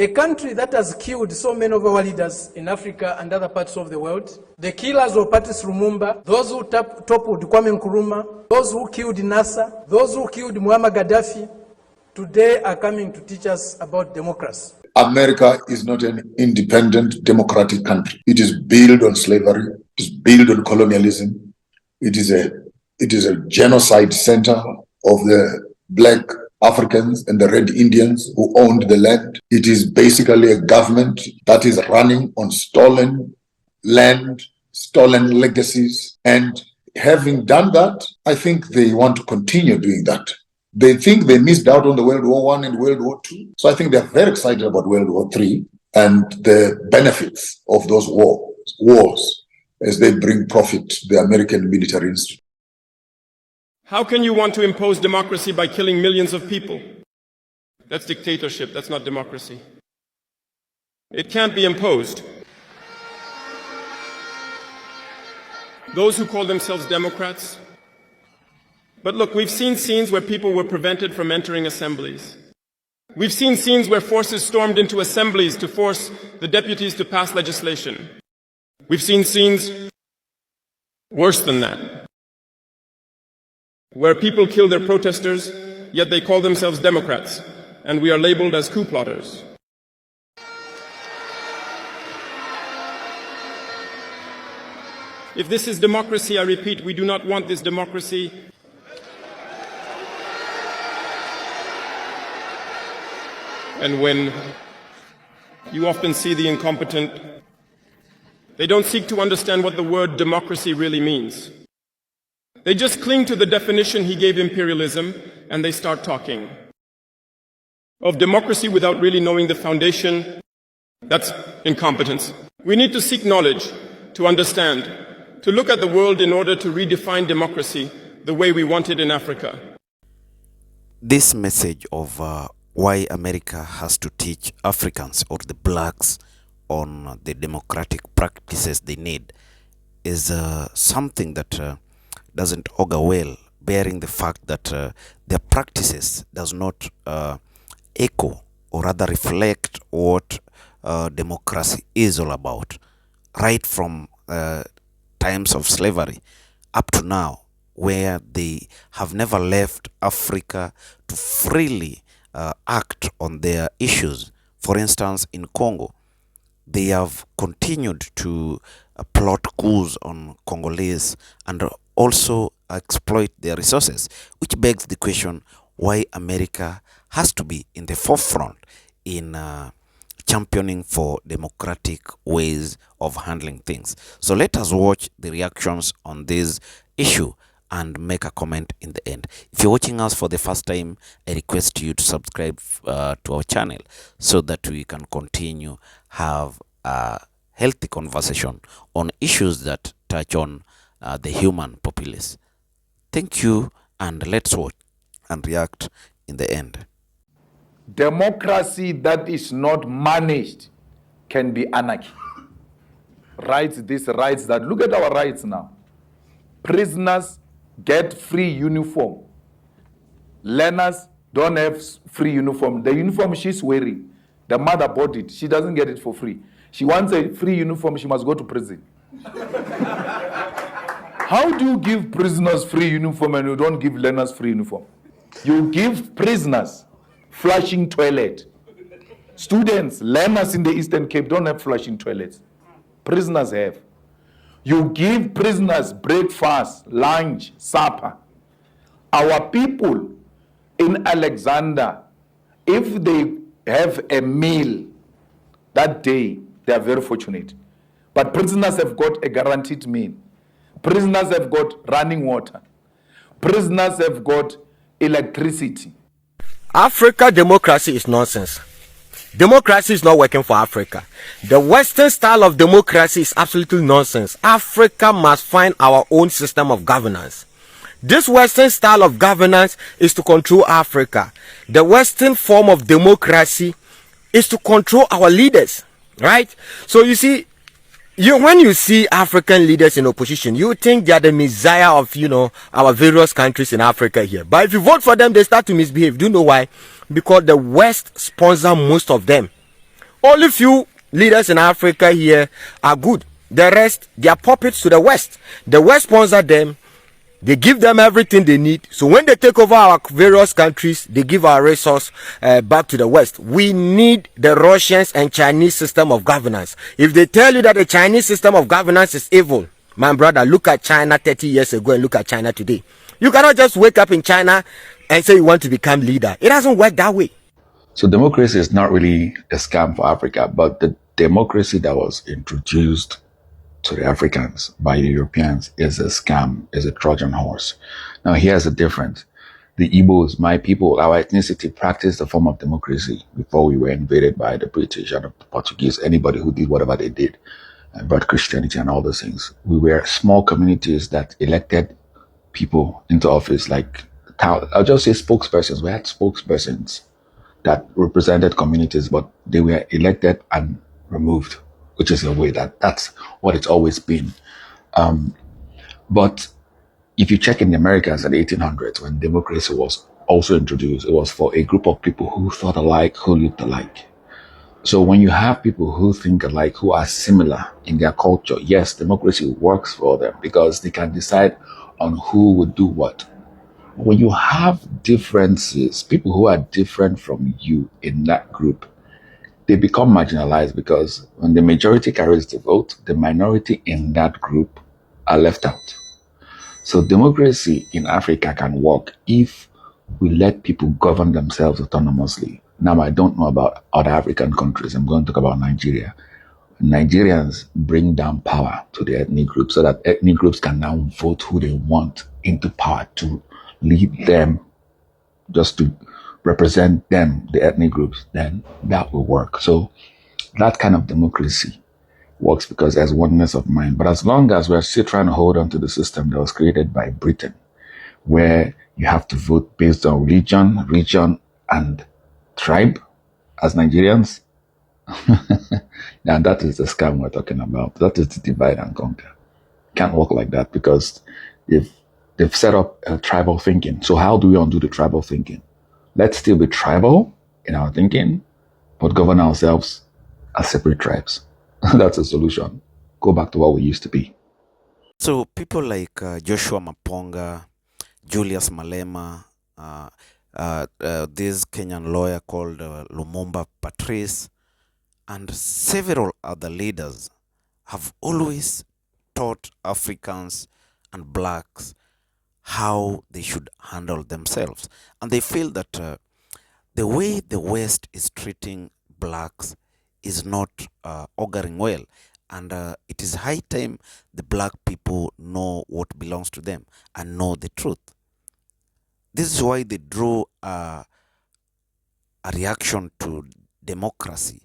A country that has killed so many of our leaders in Africa and other parts of the world, the killers of Patrice Lumumba, those who toppled Kwame Nkrumah, those who killed Nasser, those who killed Muammar Gaddafi, today are coming to teach us about democracy. America is not an independent democratic country. It is built on slavery. It is built on colonialism. It is a genocide center of the Black Africans and the Red Indians who owned the land. It is basically a government that is running on stolen land, stolen legacies. And having done that, I think they want to continue doing that. They think they missed out on the World War I and World War II. So I think they're very excited about World War III and the benefits of those wars as they bring profit to the American military institute. How can you want to impose democracy by killing millions of people? That's dictatorship, that's not democracy. It can't be imposed. Those who call themselves Democrats. But look, we've seen scenes where people were prevented from entering assemblies. We've seen scenes where forces stormed into assemblies to force the deputies to pass legislation. We've seen scenes worse than that, where people kill their protesters, yet they call themselves Democrats, and we are labeled as coup plotters. If this is democracy, I repeat, we do not want this democracy. And when you often see the incompetent, they don't seek to understand what the word democracy really means. They just cling to the definition he gave imperialism, and they start talking of democracy without really knowing the foundation. That's incompetence. We need to seek knowledge, to understand, to look at the world in order to redefine democracy the way we want it in Africa. This message of why America has to teach Africans or the blacks on the democratic practices they need is something that doesn't augur well, bearing the fact that their practices does not echo or rather reflect what democracy is all about, right from times of slavery up to now, where they have never left Africa to freely act on their issues. For instance, in Congo, they have continued to plot coups on Congolese and also exploit their resources, which begs the question why America has to be in the forefront in championing for democratic ways of handling things. So let us watch the reactions on this issue and make a comment in the end. If you're watching us for the first time, I request you to subscribe to our channel so that we can continue have a healthy conversation on issues that touch on the human populace. Thank you, and let's watch and react in the end. Democracy that is not managed can be anarchy. Rights, these rights that, look at our rights now. Prisoners get free uniform. Learners don't have free uniform. The uniform she's wearing, the mother bought it. She doesn't get it for free. She wants a free uniform, she must go to prison. How do you give prisoners free uniform and you don't give learners free uniform? You give prisoners flushing toilet. Students, learners in the Eastern Cape don't have flushing toilets. Prisoners have. You give prisoners breakfast, lunch, supper. Our people in Alexander, if they have a meal that day, they are very fortunate. But prisoners have got a guaranteed meal. Prisoners have got running water. Prisoners have got electricity. Africa democracy is nonsense. Democracy is not working for Africa. The Western style of democracy is absolutely nonsense. Africa must find our own system of governance. This Western style of governance is to control Africa. The Western form of democracy is to control our leaders, right? So you see, when you see African leaders in opposition, you think they are the messiah of, our various countries in Africa here. But if you vote for them, they start to misbehave. Do you know why? Because the West sponsor most of them. Only few leaders in Africa here are good. The rest, they are puppets to the West. The West sponsor them. They give them everything they need. So when they take over our various countries, they give our resource back to the West. We need the Russians and Chinese system of governance. If they tell you that the Chinese system of governance is evil, my brother, look at China 30 years ago and look at China today. You cannot just wake up in China and say you want to become leader. It doesn't work that way. So democracy is not really a scam for Africa, but the democracy that was introduced to the Africans by the Europeans is a scam, is a Trojan horse. Now here's the difference. The Igbos, my people, our ethnicity practiced a form of democracy before we were invaded by the British and the Portuguese, anybody who did whatever they did and brought Christianity and all those things. We were small communities that elected people into office, like, I'll just say spokespersons. We had spokespersons that represented communities, but they were elected and removed, which is a way that's what it's always been. But if you check in the Americas in the 1800s, when democracy was also introduced, it was for a group of people who thought alike, who looked alike. So when you have people who think alike, who are similar in their culture, yes, democracy works for them because they can decide on who would do what. When you have differences, people who are different from you in that group, they become marginalized because when the majority carries the vote, the minority in that group are left out. So democracy in Africa can work if we let people govern themselves autonomously. Now, I don't know about other African countries. I'm going to talk about Nigeria. Nigerians bring down power to the ethnic groups so that ethnic groups can now vote who they want into power to lead them, just to represent them, the ethnic groups, then that will work. So that kind of democracy works because there's oneness of mind. But as long as we're still trying to hold on to the system that was created by Britain, where you have to vote based on religion, region, and tribe as Nigerians, now that is the scam we're talking about. That is the divide and conquer. Can't work like that because they've set up a tribal thinking. So how do we undo the tribal thinking? Let's still be tribal in our thinking, but govern ourselves as separate tribes. That's a solution. Go back to what we used to be. So people like Joshua Maponga, Julius Malema, this Kenyan lawyer called Lumumba Patrice, and several other leaders have always taught Africans and blacks how they should handle themselves. And they feel that the way the West is treating blacks is not auguring well. And it is high time the black people know what belongs to them and know the truth. This is why they draw a reaction to democracy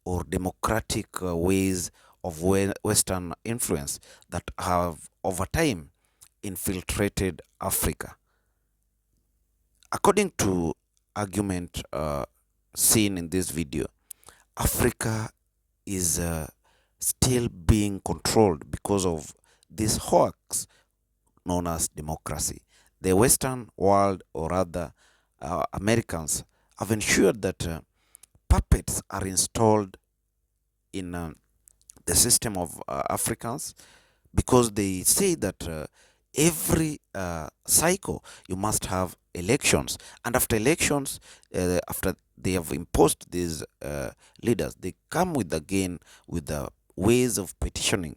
or democratic ways of Western influence that have over time infiltrated Africa. According to argument seen in this video, Africa is still being controlled because of this hoax known as democracy. The Western world, or rather Americans, have ensured that puppets are installed in the system of Africans, because they say that every cycle you must have elections, and after elections, after they have imposed these leaders, they come with again with the ways of petitioning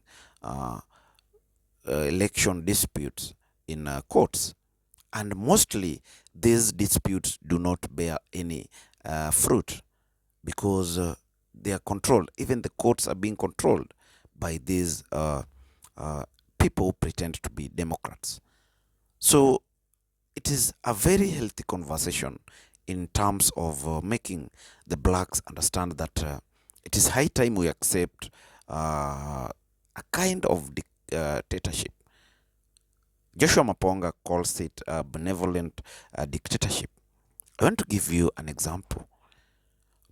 election disputes in courts, and mostly these disputes do not bear any fruit because they are controlled. Even the courts are being controlled by these people who pretend to be Democrats. So it is a very healthy conversation in terms of making the blacks understand that it is high time we accept a kind of dictatorship. Joshua Maponga calls it a benevolent dictatorship. I want to give you an example.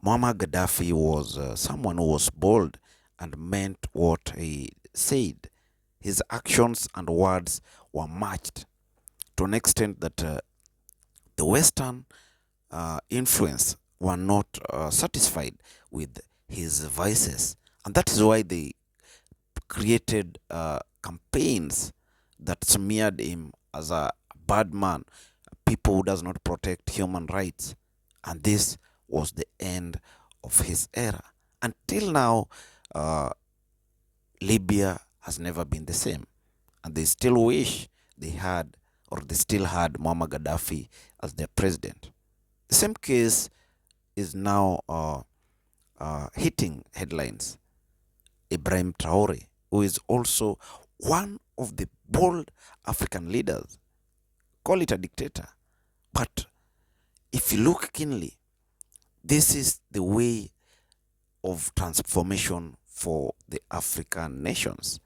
Muammar Gaddafi was someone who was bold and meant what he said. His actions and words were matched to an extent that the Western influence were not satisfied with his vices. And that is why they created campaigns that smeared him as a bad man, people who does not protect human rights. And this was the end of his era. Until now, uh, Libya has never been the same, and they still wish they had, or they still had, Muammar Gaddafi as their president. The same case is now hitting headlines. Ibrahim Traore, who is also one of the bold African leaders, call it a dictator, but if you look keenly, this is the way of transformation for the African nations.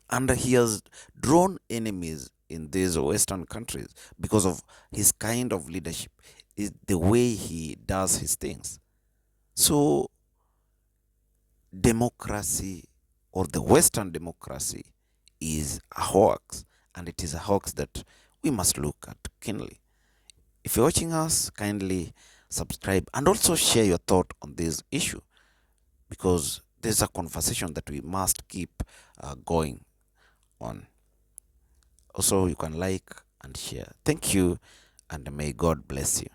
And he has drawn enemies in these Western countries because of his kind of leadership, is the way he does his things. So democracy, or the Western democracy, is a hoax, and it is a hoax that we must look at keenly. If you're watching us, kindly subscribe and also share your thought on this issue, because there's a conversation that we must keep going on. Also, you can like and share. Thank you, and may God bless you.